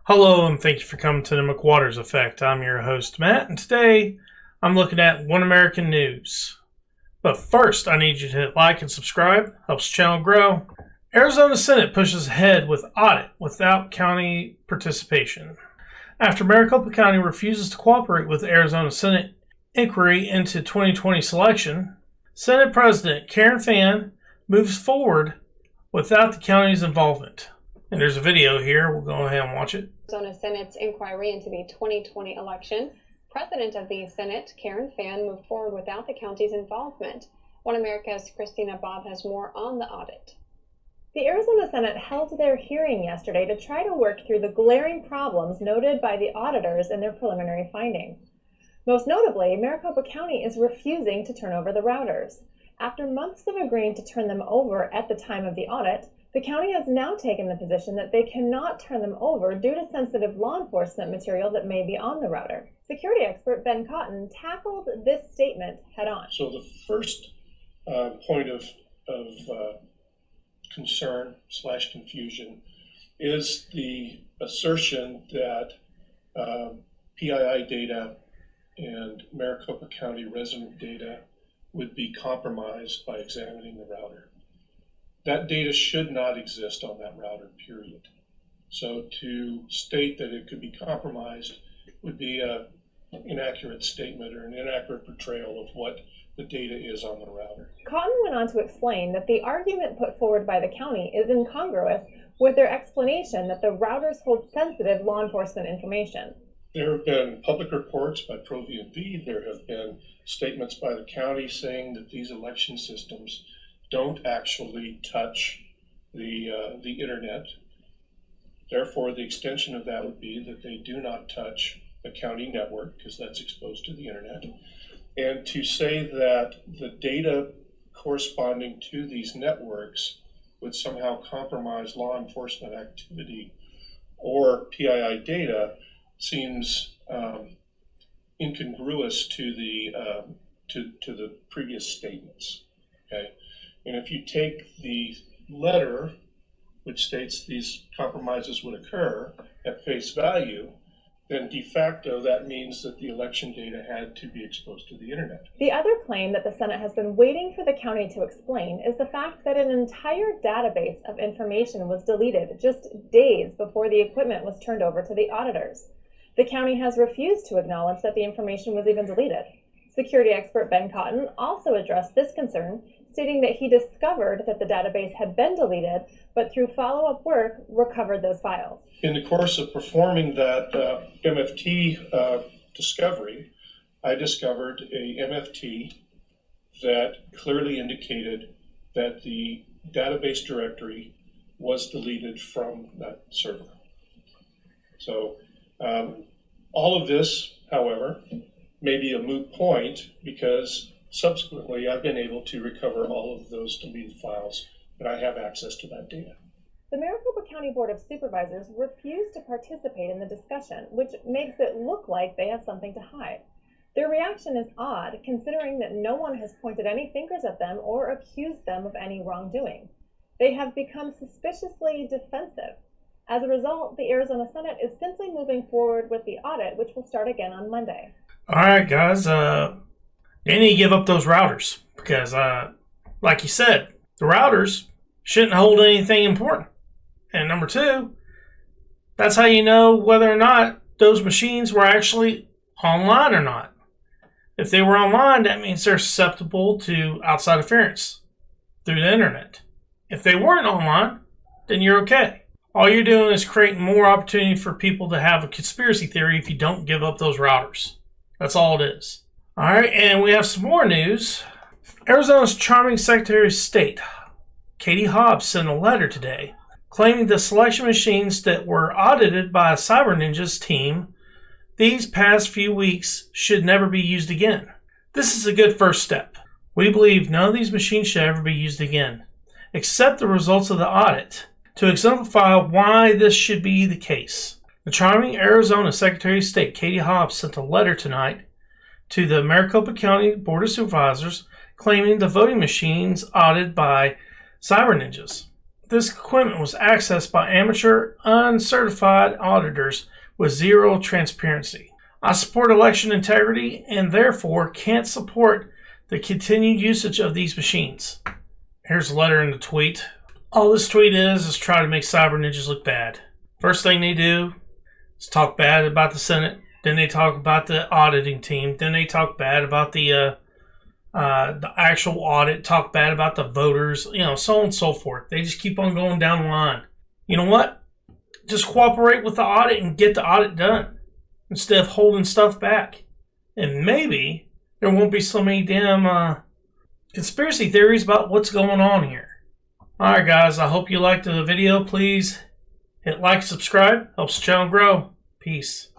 Hello, and thank you for coming to the McWaters Effect. I'm your host, Matt, and today I'm looking at One American News. But first, I need you to hit like and subscribe. Helps the channel grow. Arizona Senate pushes ahead with audit without county participation. After Maricopa County refuses to cooperate with the Arizona Senate inquiry into 2020 selection, Senate President Karen Fann moves forward without the county's involvement. And there's a video here. We'll go ahead and watch it. Arizona Senate's inquiry into the 2020 election. President of the Senate, Karen Fann, moved forward without the county's involvement. One America's Christina Bobb has more on the audit. The Arizona Senate held their hearing yesterday to try to work through the glaring problems noted by the auditors in their preliminary findings. Most notably, Maricopa County is refusing to turn over the routers. After months of agreeing to turn them over at the time of the audit, the county has now taken the position that they cannot turn them over due to sensitive law enforcement material that may be on the router. Security expert Ben Cotton tackled this statement head-on. So the first point of concern/confusion is the assertion that PII data and Maricopa County resident data would be compromised by examining the router. That data should not exist on that router, period. So to state that it could be compromised would be an inaccurate statement or an inaccurate portrayal of what the data is on the router. Cotton went on to explain that the argument put forward by the county is incongruous with their explanation that the routers hold sensitive law enforcement information. There have been public reports by Pro V&V. There have been statements by the county saying that these election systems don't actually touch the internet. Therefore, the extension of that would be that they do not touch a county network because that's exposed to the internet. And to say that the data corresponding to these networks would somehow compromise law enforcement activity or PII data seems incongruous to the previous statements. Okay. And if you take the letter, which states these compromises would occur at face value, then de facto that means that the election data had to be exposed to the internet. The other claim that the Senate has been waiting for the county to explain is the fact that an entire database of information was deleted just days before the equipment was turned over to the auditors. The county has refused to acknowledge that the information was even deleted. Security expert Ben Cotton also addressed this concern, stating that he discovered that the database had been deleted, but through follow-up work, recovered those files. In the course of performing that MFT discovery, I discovered a MFT that clearly indicated that the database directory was deleted from that server. So all of this, however, may be a moot point because subsequently I've been able to recover all of those deleted files and I have access to that data. The Maricopa County Board of Supervisors refused to participate in the discussion, which makes it look like they have something to hide. Their reaction is odd, considering that no one has pointed any fingers at them or accused them of any wrongdoing. They have become suspiciously defensive. As a result, the Arizona Senate is simply moving forward with the audit, which will start again on Monday. All right, guys. They need to give up those routers because, like you said, the routers shouldn't hold anything important. And number two, that's how you know whether or not those machines were actually online or not. If they were online, that means they're susceptible to outside interference through the internet. If they weren't online, then you're okay. All you're doing is creating more opportunity for people to have a conspiracy theory if you don't give up those routers. That's all it is. All right, and we have some more news. Arizona's charming Secretary of State, Katie Hobbs, sent a letter today claiming the selection machines that were audited by a Cyber Ninjas team these past few weeks should never be used again. This is a good first step. We believe none of these machines should ever be used again, except the results of the audit, to exemplify why this should be the case. The charming Arizona Secretary of State, Katie Hobbs, sent a letter tonight to the Maricopa County Board of Supervisors claiming the voting machines audited by Cyber Ninjas this equipment was accessed by amateur, uncertified auditors with zero transparency. I support election integrity and therefore can't support the continued usage of these machines. Here's a letter in the tweet. All this tweet is try to make cyber ninjas look bad. First thing they do is talk bad about the Senate. Then they talk about the auditing team. Then they talk bad about the actual audit, talk bad about the voters, so on and so forth. They just keep on going down the line. You know what? Just cooperate with the audit and get the audit done instead of holding stuff back. And maybe there won't be so many damn conspiracy theories about what's going on here. Alright guys, I hope you liked the video. Please hit like, subscribe. Helps the channel grow. Peace.